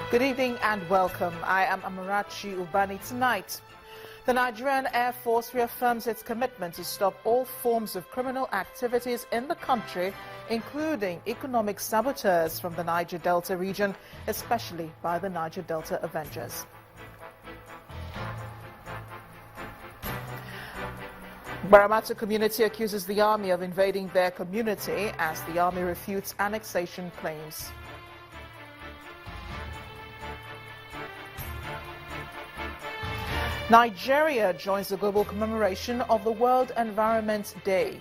Good evening and welcome. I am Amarachi Ubani. Tonight, the Nigerian Air Force reaffirms its commitment to stop all forms of criminal activities in the country, including economic saboteurs from the Niger Delta region, especially by the Niger Delta Avengers. Baramu community accuses the army of invading their community as the army refutes annexation claims. Nigeria joins the global commemoration of the World Environment Day.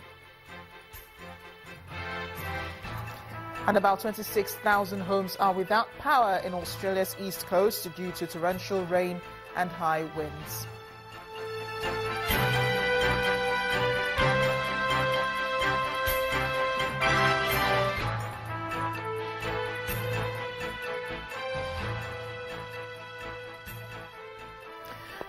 And about 26,000 homes are without power in Australia's east coast due to torrential rain and high winds.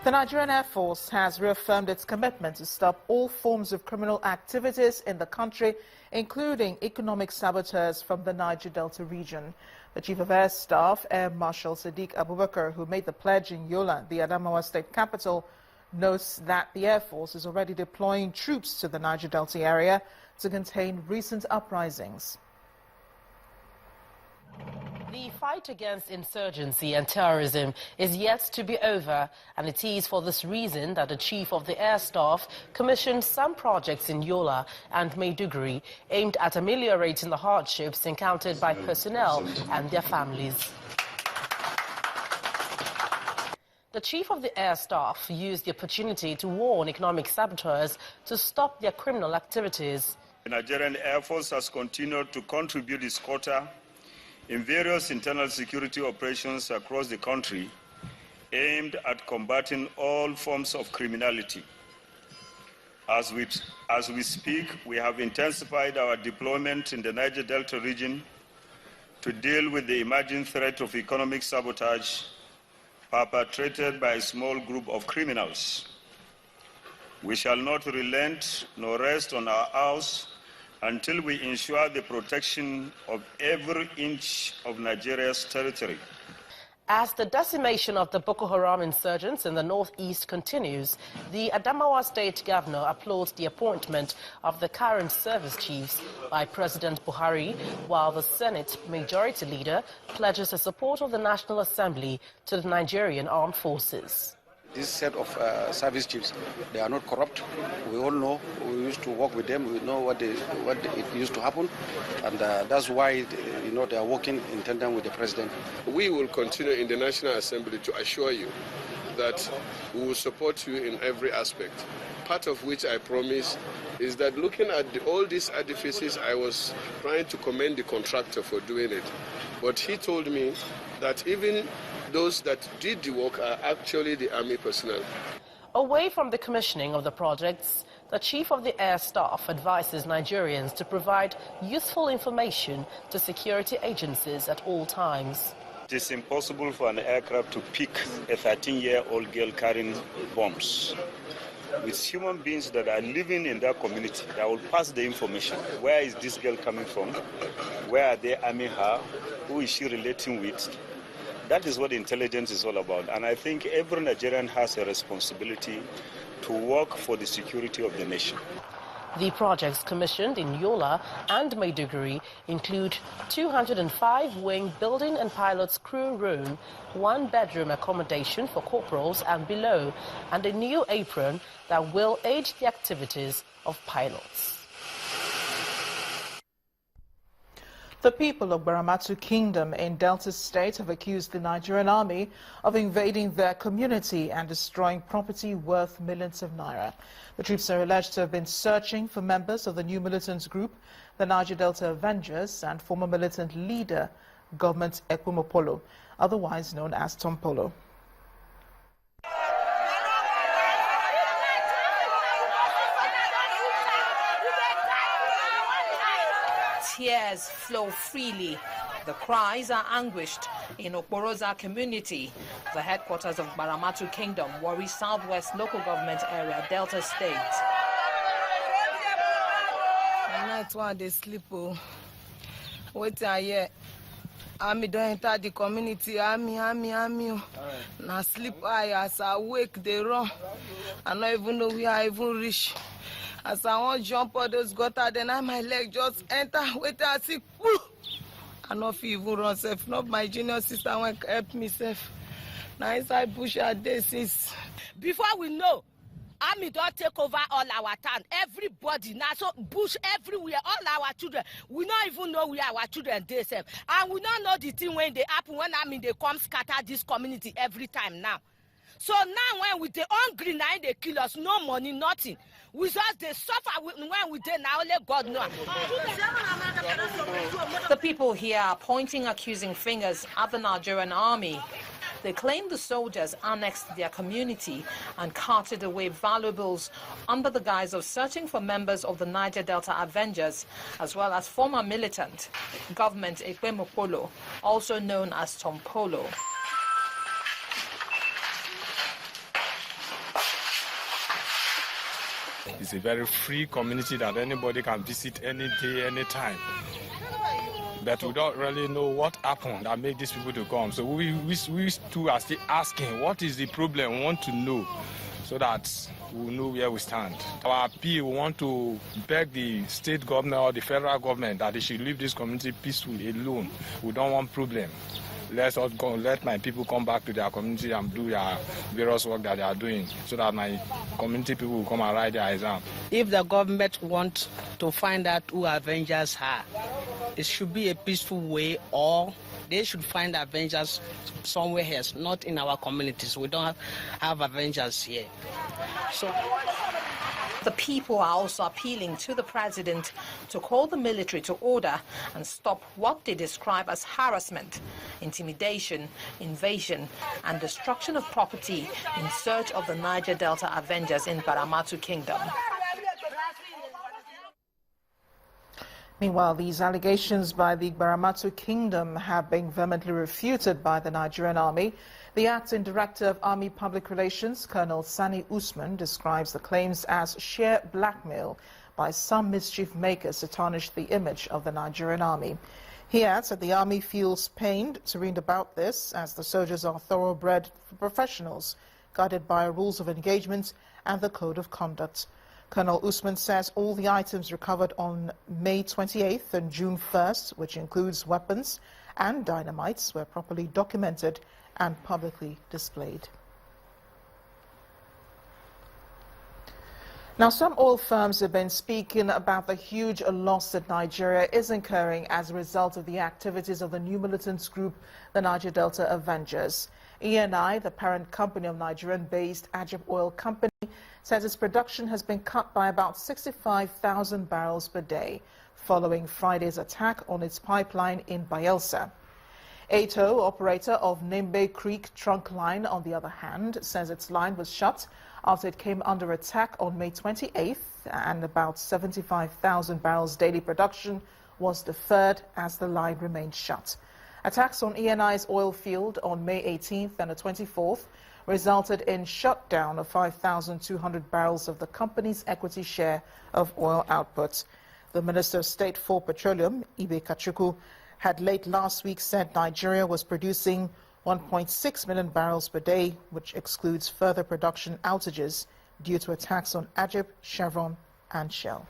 The Nigerian Air Force has reaffirmed its commitment to stop all forms of criminal activities in the country, including economic saboteurs from the Niger Delta region. The Chief of Air Staff, Air Marshal Sadiq Abubakar, who made the pledge in Yola, the Adamawa state capital, notes that the Air Force is already deploying troops to the Niger Delta area to contain recent uprisings. The fight against insurgency and terrorism is yet to be over, and it is for this reason that the Chief of the Air Staff commissioned some projects in Yola and Maiduguri aimed at ameliorating the hardships encountered by personnel and their families. The Chief of the Air Staff used the opportunity to warn economic saboteurs to stop their criminal activities. The Nigerian Air Force has continued to contribute its quota in various internal security operations across the country aimed at combating all forms of criminality. As we speak, we have intensified our deployment in the Niger Delta region to deal with the emerging threat of economic sabotage perpetrated by a small group of criminals. We shall not relent nor rest on our oars until we ensure the protection of every inch of Nigeria's territory. As the decimation of the Boko Haram insurgents in the northeast continues, the Adamawa state governor applauds the appointment of the current service chiefs by President Buhari, while the Senate majority leader pledges the support of the National Assembly to the Nigerian armed forces. This set of service chiefs, they are not corrupt. We all know. We used to work with them. We know what it used to happen, and that's why they are working in tandem with the president. We will continue in the National Assembly to assure you that we will support you in every aspect. Part of which I promise is that looking at all these edifices, I was trying to commend the contractor for doing it, but he told me that even those that did the work are actually the army personnel. Away from the commissioning of the projects, the Chief of the Air Staff advises Nigerians to provide useful information to security agencies at all times. It is impossible for an aircraft to pick a 13-year-old girl carrying bombs. With human beings that are living in that community, that will pass the information. Where is this girl coming from? Where are they arming her? Who is she relating with? That is what intelligence is all about. And I think every Nigerian has a responsibility to work for the security of the nation. The projects commissioned in Yola and Maiduguri include 205-wing building and pilot's crew room, one-bedroom accommodation for corporals and below, and a new apron that will aid the activities of pilots. The people of Baramu Kingdom in Delta State have accused the Nigerian army of invading their community and destroying property worth millions of naira. The troops are alleged to have been searching for members of the new militant group, the Niger Delta Avengers, and former militant leader, Government Ekwumopolo, otherwise known as Tompolo. Tears flow freely. The cries are anguished in Okporoza community, the headquarters of Baramu Kingdom, Warri Southwest Local Government Area, Delta State. Night while they sleep, wait a year. Army don't enter the community. Army. Now sleep eye as I wake, they run. I don't even know where I even reach. As I want to jump all those gutter, then my leg just enter. Wait, I see. Woo! I don't feel even run safe. Not my junior sister want to help me safe. Now inside bush at this since. Before we know, Army don't take over all our town. Everybody now, so bush everywhere, all our children. We don't even know where our children they safe. And we don't know the thing when they happen, when Army they come scatter this community every time now. So now when we the hungry now they kill us, no money, nothing. We just they suffer when we did now only God knows. The people here are pointing accusing fingers at the Nigerian army. They claim the soldiers annexed their community and carted away valuables under the guise of searching for members of the Niger Delta Avengers, as well as former militant government Ekpemokolo, also known as Tompolo. It's a very free community that anybody can visit any day, any time. But we don't really know what happened that made these people to come. So we too are still asking, what is the problem? We want to know so that we know where we stand. Our appeal, we want to beg the state government or the federal government that they should leave this community peacefully alone. We don't want problem. Let us go, let my people come back to their community and do their various work that they are doing so that my community people will come and write their exam. If the government wants to find out who Avengers are, it should be a peaceful way, or they should find Avengers somewhere else, not in our communities. We don't have Avengers here. So the people are also appealing to the president to call the military to order and stop what they describe as harassment, intimidation, invasion, and destruction of property in search of the Niger Delta Avengers in Baramu Kingdom. Meanwhile, these allegations by the Baramu Kingdom have been vehemently refuted by the Nigerian army. The acting director of Army Public Relations, Colonel Sani Usman, describes the claims as sheer blackmail by some mischief makers to tarnish the image of the Nigerian army. He adds that the army feels pained to read about this, as the soldiers are thoroughbred professionals, guided by rules of engagement and the code of conduct. Colonel Usman says all the items recovered on May 28th and June 1st, which includes weapons and dynamites, were properly documented and publicly displayed. Now, some oil firms have been speaking about the huge loss that Nigeria is incurring as a result of the activities of the new militant group, the Niger Delta Avengers. ENI, the parent company of Nigerian-based Ajib Oil Company, says its production has been cut by about 65,000 barrels per day following Friday's attack on its pipeline in Bayelsa. ATO, operator of Nembe Creek Trunk Line, on the other hand, says its line was shut after it came under attack on May 28th, and about 75,000 barrels daily production was deferred as the line remained shut. Attacks on ENI's oil field on May 18th and the 24th resulted in shutdown of 5,200 barrels of the company's equity share of oil output. The Minister of State for Petroleum, Ibe Kachuku, had late last week said Nigeria was producing 1.6 million barrels per day, which excludes further production outages due to attacks on Ajib, Chevron and Shell.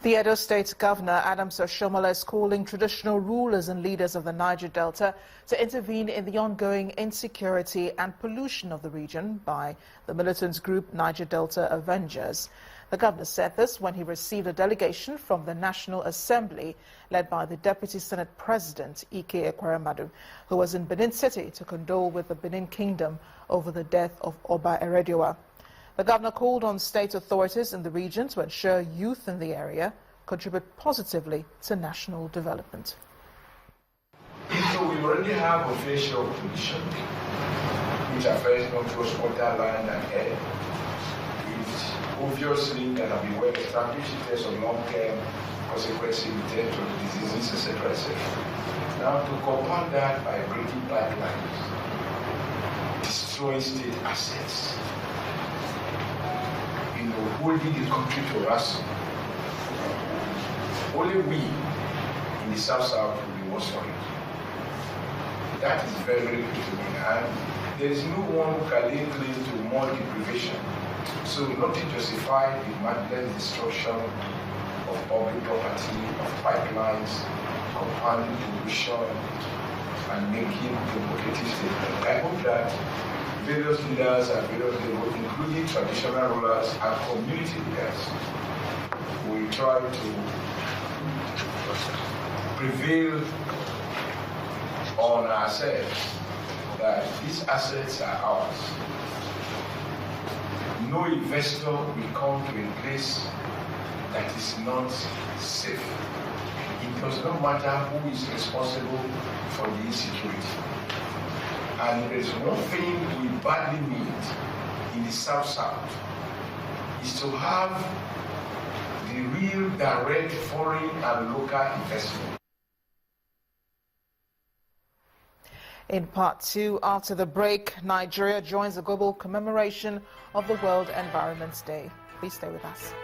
The Edo State Governor, Adams Oshiomhole, is calling traditional rulers and leaders of the Niger Delta to intervene in the ongoing insecurity and pollution of the region by the militant group Niger Delta Avengers. The governor said this when he received a delegation from the National Assembly led by the Deputy Senate President, Ike Ekweremadu, who was in Benin City to condole with the Benin Kingdom over the death of Oba Eredioa. The governor called on state authorities in the region to ensure youth in the area contribute positively to national development. So we already have official pollution, which affects not just water, land and air. Obviously cannot be well established in terms of long-term consequences in terms of diseases, etc., etc. Now to compound that by breaking pipelines, destroying state assets, holding the country to ransom. Only we in the South-South will be worse for it. That is very, very critical. And there is no one who can lay claim to more deprivation. So not to justify the madness destruction of public property, of pipelines, compounding pollution, and making provocative statements. I hope that various leaders at various levels, including traditional rulers and community leaders, will try to prevail on ourselves that these assets are ours. No investor will come to a place that is not safe. It does not matter who is responsible for the insecurity. And there is one thing we badly need in the South-South is to have the real direct foreign and local investment. In part two, after the break, Nigeria joins the global commemoration of the World Environment Day. Please stay with us.